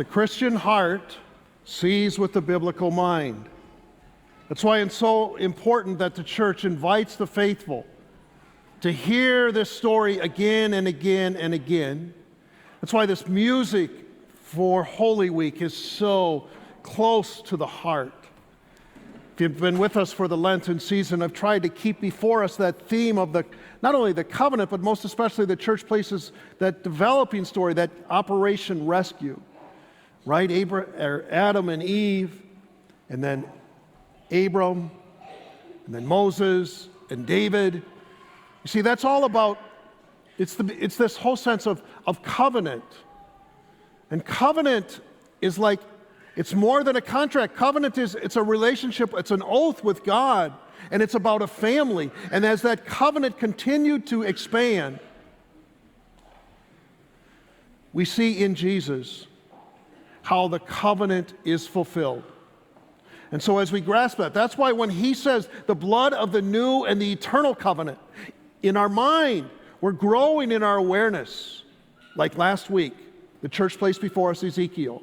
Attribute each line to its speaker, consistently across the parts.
Speaker 1: The Christian heart sees with the biblical mind. That's why it's so important that the church invites the faithful to hear this story again and again and again. That's why this music for Holy Week is so close to the heart. If you've been with us for the Lenten season, I've tried to keep before us that theme of not only the covenant, but most especially the church places, that developing story, that Operation Rescue, right? Adam and Eve, and then Abram, and then Moses and David. You see, that's all about, it's this whole sense of covenant. And covenant is like, it's more than a contract. Covenant it's a relationship, it's an oath with God, and it's about a family. And as that covenant continued to expand, we see in Jesus how the covenant is fulfilled. And so as we grasp that, that's why when he says the blood of the new and the eternal covenant, in our mind, we're growing in our awareness. Like last week, the church placed before us Ezekiel.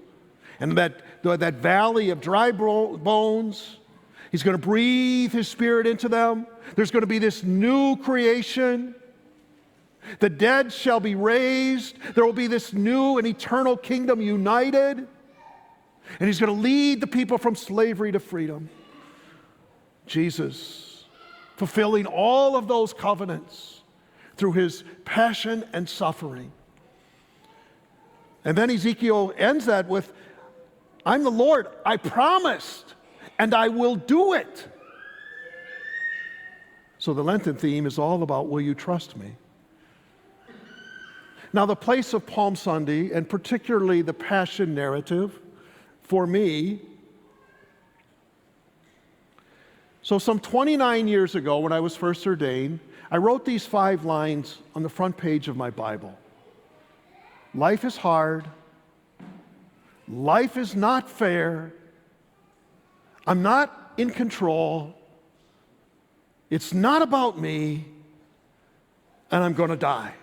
Speaker 1: And that valley of dry bones, he's going to breathe his spirit into them. There's going to be this new creation. The dead shall be raised. There will be this new and eternal kingdom united. And he's going to lead the people from slavery to freedom. Jesus, fulfilling all of those covenants through his passion and suffering. And then Ezekiel ends that with, I'm the Lord, I promised, and I will do it. So the Lenten theme is all about, will you trust me? Now the place of Palm Sunday, and particularly the Passion narrative, for me, so some 29 years ago when I was first ordained, I wrote these 5 lines on the front page of my Bible. Life is hard. Life is not fair. I'm not in control. It's not about me, and I'm going to die.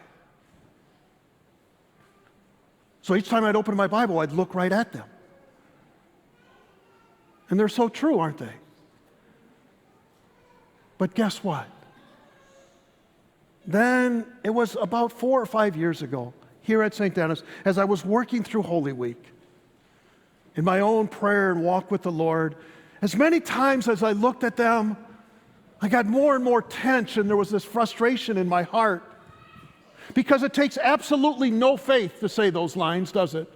Speaker 1: So each time I'd open my Bible, I'd look right at them. And they're so true, aren't they? But guess what? Then it was about 4 or 5 years ago, here at St. Denis, as I was working through Holy Week, in my own prayer and walk with the Lord, as many times as I looked at them, I got more and more tense, and there was this frustration in my heart. Because it takes absolutely no faith to say those lines, does it?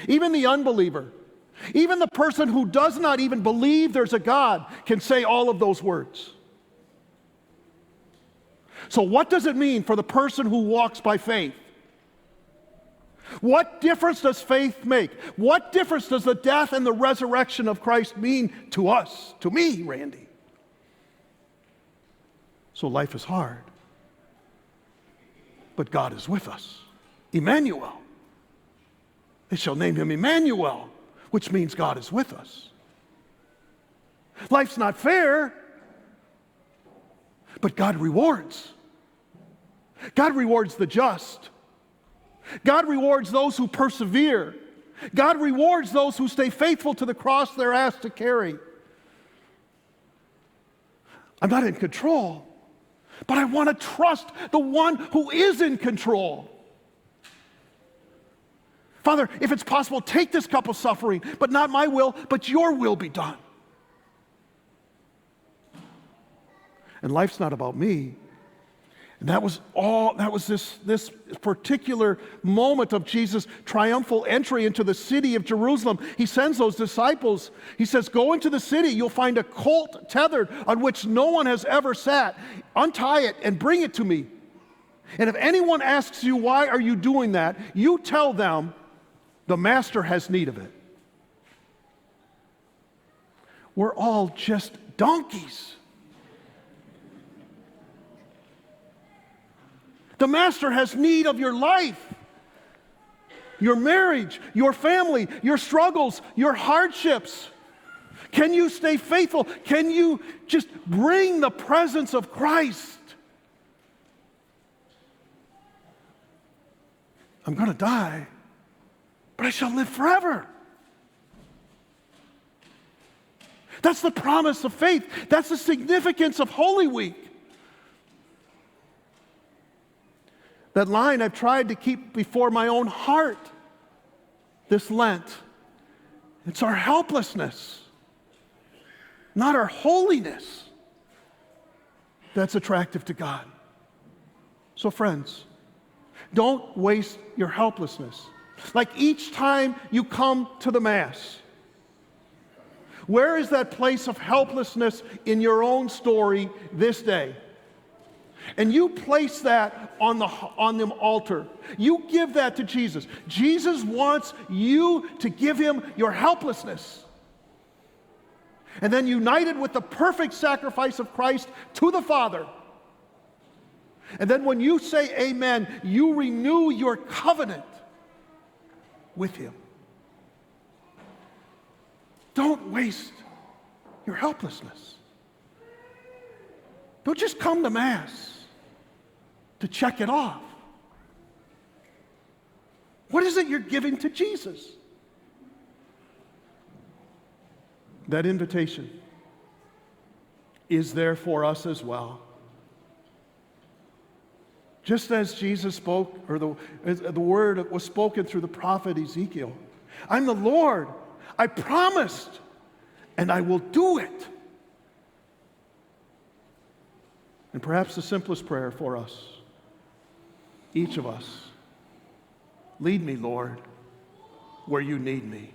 Speaker 1: Even the unbeliever, even the person who does not even believe there's a God can say all of those words. So what does it mean for the person who walks by faith? What difference does faith make? What difference does the death and the resurrection of Christ mean to us? To me, Randy. So life is hard. But God is with us. Emmanuel. They shall name him Emmanuel, which means God is with us. Life's not fair, but God rewards. God rewards the just. God rewards those who persevere. God rewards those who stay faithful to the cross they're asked to carry. I'm not in control, but I want to trust the one who is in control. Father, if it's possible, take this cup of suffering, but not my will, but your will be done. And life's not about me. And that was this particular moment of Jesus' triumphal entry into the city of Jerusalem. He sends those disciples. He says, go into the city. You'll find a colt tethered on which no one has ever sat. Untie it and bring it to me. And if anyone asks you, why are you doing that? You tell them, the master has need of it. We're all just donkeys. The master has need of your life, your marriage, your family, your struggles, your hardships. Can you stay faithful? Can you just bring the presence of Christ? I'm going to die, but I shall live forever. That's the promise of faith. That's the significance of Holy Week. That line I've tried to keep before my own heart this Lent. It's our helplessness, not our holiness, that's attractive to God. So friends, don't waste your helplessness. Like each time you come to the Mass, where is that place of helplessness in your own story this day? And you place that on the altar. You give that to Jesus. Jesus wants you to give him your helplessness. And then united with the perfect sacrifice of Christ to the Father. And then when you say amen, you renew your covenant with him. Don't waste your helplessness. Don't just come to Mass to check it off. What is it you're giving to Jesus? That invitation is there for us as well. Just as Jesus spoke, or the word was spoken through the prophet Ezekiel. I'm the Lord. I promised, and I will do it. And perhaps the simplest prayer for us, each of us, lead me, Lord, where you need me.